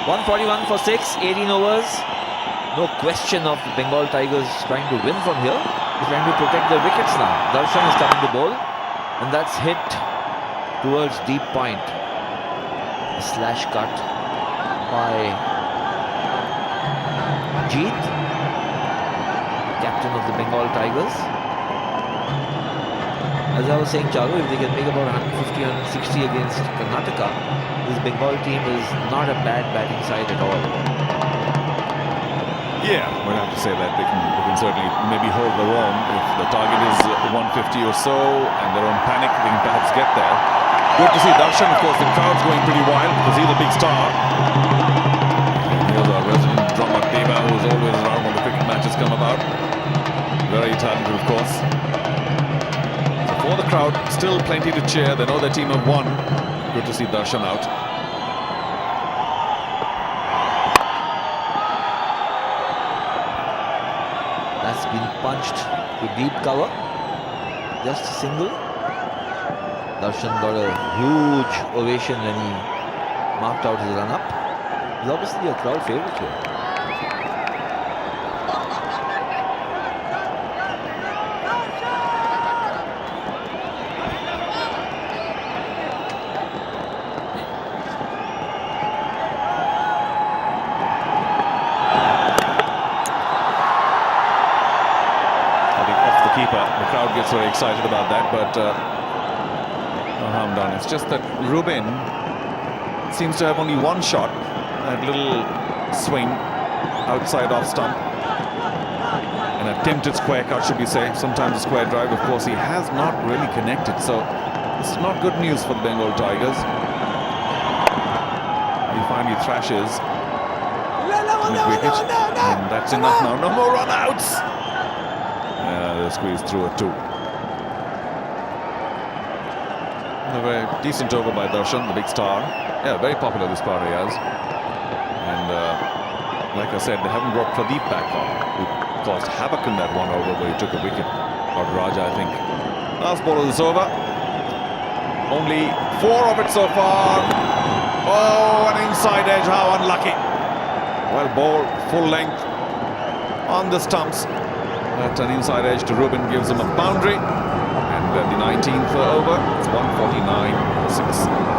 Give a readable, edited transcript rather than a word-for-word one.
141 for 6, 18 overs. No question of the Bengal Tigers trying to win from here. They're trying to protect their wickets now. Darshan is coming to bowl, and that's hit towards deep point. A slash cut by Jeet, captain of the Bengal Tigers. As I was saying, Charu, if they can make about 150, 160 against Karnataka, this Bengal team is not a bad batting side at all. Yeah, we'll have to say that they can certainly maybe hold their own. If the target is 150 or so and they're on panic, they can perhaps get there. Good to see Darshan. Of course, the crowd's going pretty wild because he's a big star. And here's our resident drummer Deva, who's always around when the cricket matches come about. Very talented, of course. So for the crowd, still plenty to cheer. They know their team have won. Good to see Darshan out. That's been punched to deep cover. Just a single. Darshan got a huge ovation when he marked out his run-up. He's obviously a crowd favourite here. Keeper. The crowd gets very excited about that, but no harm done. It's just that Rubin seems to have only one shot. That little swing outside off stump. An attempted square cut, should we say. Sometimes a square drive. Of course, he has not really connected. So this is not good news for the Bengal Tigers. He finally thrashes mid-wicket. And that's enough now. No more run-outs. They squeezed through a 2. A very decent over by Darshan, the big star. Yeah, very popular this part he has. And like I said, they haven't brought Pradeep back on, who caused havoc in that one over where he took a wicket. Or Raja, I think. Last ball of this over. Only 4 of it so far. Oh, an inside edge. How unlucky. Well bowled, full length on the stumps. At an inside edge to Rubin gives him a boundary. And the 19th over, it's 149 for 6.